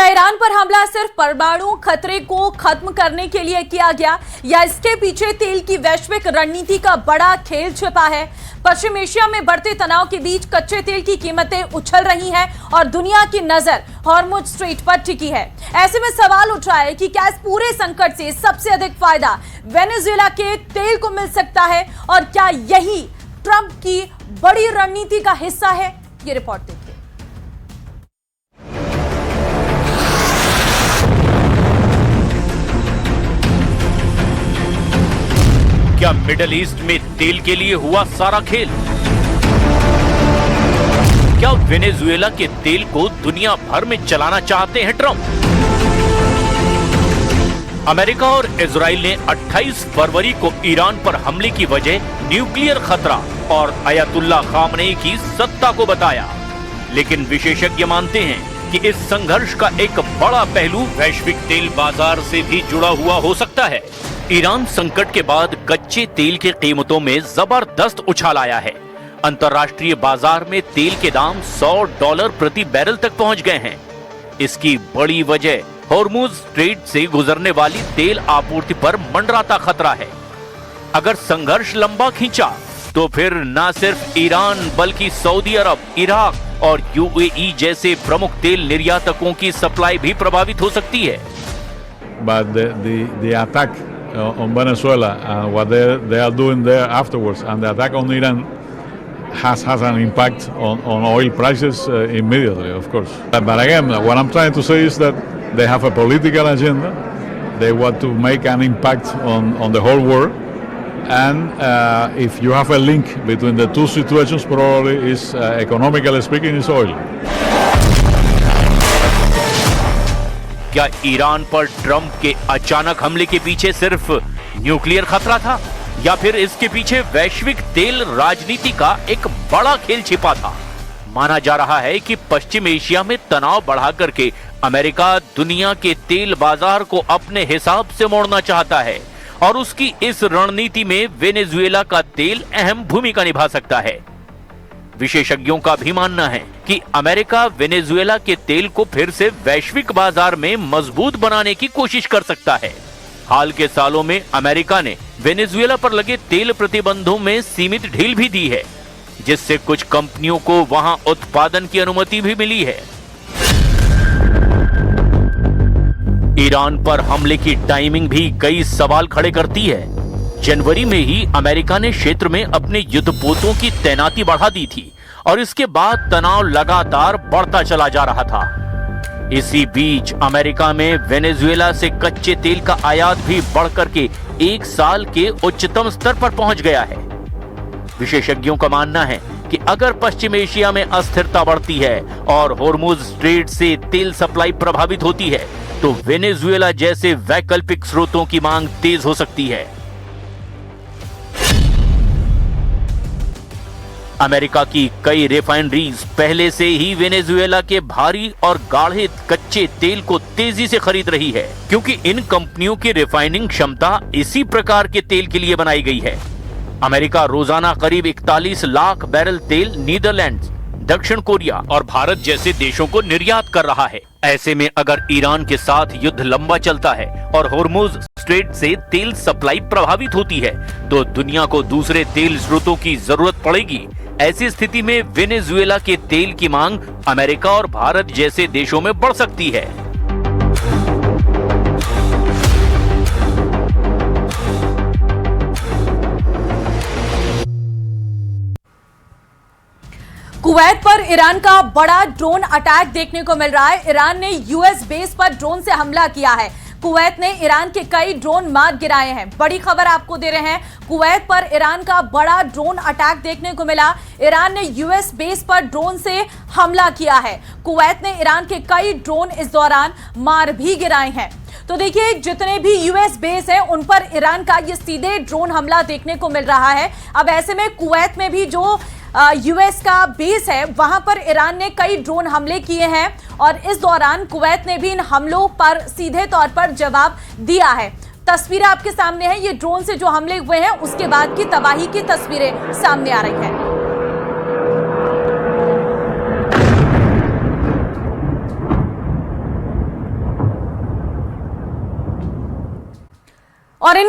क्या ईरान पर हमला सिर्फ परमाणु खतरे को खत्म करने के लिए किया गया या इसके पीछे तेल की वैश्विक रणनीति का बड़ा खेल छिपा है? पश्चिम एशिया में बढ़ते तनाव के बीच कच्चे तेल की कीमतें उछल रही हैं और दुनिया की नजर हॉर्मुज स्ट्रेट पर टिकी है। ऐसे में सवाल उठ रहा है कि क्या इस पूरे संकट से सबसे अधिक फायदा वेनेजुएला के तेल को मिल सकता है और क्या यही ट्रंप की बड़ी रणनीति का हिस्सा है? ये रिपोर्ट देखिए। क्या मिडिल ईस्ट में तेल के लिए हुआ सारा खेल? क्या वेनेजुएला के तेल को दुनिया भर में चलाना चाहते हैं ट्रंप? अमेरिका और इजराइल ने 28 फरवरी को ईरान पर हमले की वजह न्यूक्लियर खतरा और अयतुल्ला खामनेई की सत्ता को बताया, लेकिन विशेषज्ञ मानते हैं कि इस संघर्ष का एक बड़ा पहलू वैश्विक तेल बाजार से भी जुड़ा हुआ हो सकता है। ईरान संकट के बाद कच्चे तेल की कीमतों में जबरदस्त उछाल आया है। अंतर्राष्ट्रीय बाजार में तेल के दाम $100 प्रति बैरल तक पहुंच गए हैं। इसकी बड़ी वजह हॉर्मुज स्ट्रेट से गुजरने वाली तेल आपूर्ति पर मंडराता खतरा है। अगर संघर्ष लंबा खींचा तो फिर न सिर्फ ईरान बल्कि सऊदी अरब, इराक और यूएई जैसे प्रमुख तेल निर्यातकों की सप्लाई भी प्रभावित हो सकती है। But the attack on Venezuela and what they are doing there afterwards, and the attack on Iran has an impact on oil prices immediately, of course. But again, what I'm trying to say is that they have a political agenda. They want to make an impact on the whole world. And if you have a link between the two situations, probably is economically speaking, is oil. क्या Iran पर Trump के अचानक हमले के पीछे सिर्फ nuclear खतरा था या फिर इसके पीछे वैश्विक तेल राजनीति का एक बड़ा खेल छिपा था? माना जा रहा है कि पश्चिम एशिया में तनाव बढ़ा करके अमेरिका दुनिया के तेल बाजार को अपने हिसाब से मोड़ना चाहता है और उसकी इस रणनीति में वेनेजुएला का तेल अहम भूमिका निभा सकता है। विशेषज्ञों का भी मानना है कि अमेरिका वेनेजुएला के तेल को फिर से वैश्विक बाजार में मजबूत बनाने की कोशिश कर सकता है। हाल के सालों में अमेरिका ने वेनेजुएला पर लगे तेल प्रतिबंधों में सीमित ढील भी दी है, जिससे कुछ कंपनियों को वहां उत्पादन की अनुमति भी मिली है। ईरान पर हमले की टाइमिंग भी कई सवाल खड़े करती है। जनवरी में ही अमेरिका ने क्षेत्र में अपने युद्धपोतों की तैनाती बढ़ा दी थी और इसके बाद तनाव लगातार बढ़ता चला जा रहा था। इसी बीच अमेरिका में वेनेजुएला से कच्चे तेल का आयात भी बढ़कर के 1 साल के उच्चतम स्तर पर पहुंच गया है। विशेषज्ञों का मानना है कि अगर पश्चिम एशिया में अस्थिरता बढ़ती है और हॉर्मुज स्ट्रेट से तेल सप्लाई प्रभावित होती है तो वेनेजुएला जैसे वैकल्पिक स्रोतों की मांग तेज हो सकती है। अमेरिका की कई रिफाइनरीज पहले से ही वेनेजुएला के भारी और गाढ़े कच्चे तेल को तेजी से खरीद रही है, क्योंकि इन कंपनियों की रिफाइनिंग क्षमता इसी प्रकार के तेल के लिए बनाई गई है। अमेरिका रोजाना करीब 41 लाख बैरल तेल नीदरलैंड्स, दक्षिण कोरिया और भारत जैसे देशों को निर्यात कर रहा है। ऐसे में अगर ईरान के साथ युद्ध लंबा चलता है और हॉर्मुज स्ट्रेट से तेल सप्लाई प्रभावित होती है तो दुनिया को दूसरे तेल स्रोतों की जरूरत पड़ेगी। ऐसी स्थिति में वेनेजुएला के तेल की मांग अमेरिका और भारत जैसे देशों में बढ़ सकती है। कुवैत पर ईरान का बड़ा ड्रोन अटैक देखने को मिल रहा है। ईरान ने यूएस बेस पर ड्रोन से हमला किया है। कुवैत ने ईरान के कई ड्रोन मार गिराए हैं। बड़ी खबर आपको दे रहे हैं, कुवैत पर ईरान का बड़ा ड्रोन अटैक देखने को मिला। ईरान ने यूएस बेस पर ड्रोन से हमला किया है। कुवैत ने ईरान के कई ड्रोन इस दौरान मार भी गिराए हैं। तो देखिए, जितने भी यूएस बेस हैं उन पर ईरान का ये सीधे ड्रोन हमला देखने को मिल रहा है। अब ऐसे में कुवैत में भी जो यूएस का बेस है वहां पर ईरान ने कई ड्रोन हमले किए हैं और इस दौरान कुवैत ने भी इन हमलों पर सीधे तौर पर जवाब दिया है। तस्वीरें आपके सामने हैं, ये ड्रोन से जो हमले हुए हैं उसके बाद की तबाही की तस्वीरें सामने आ रही हैं। और इन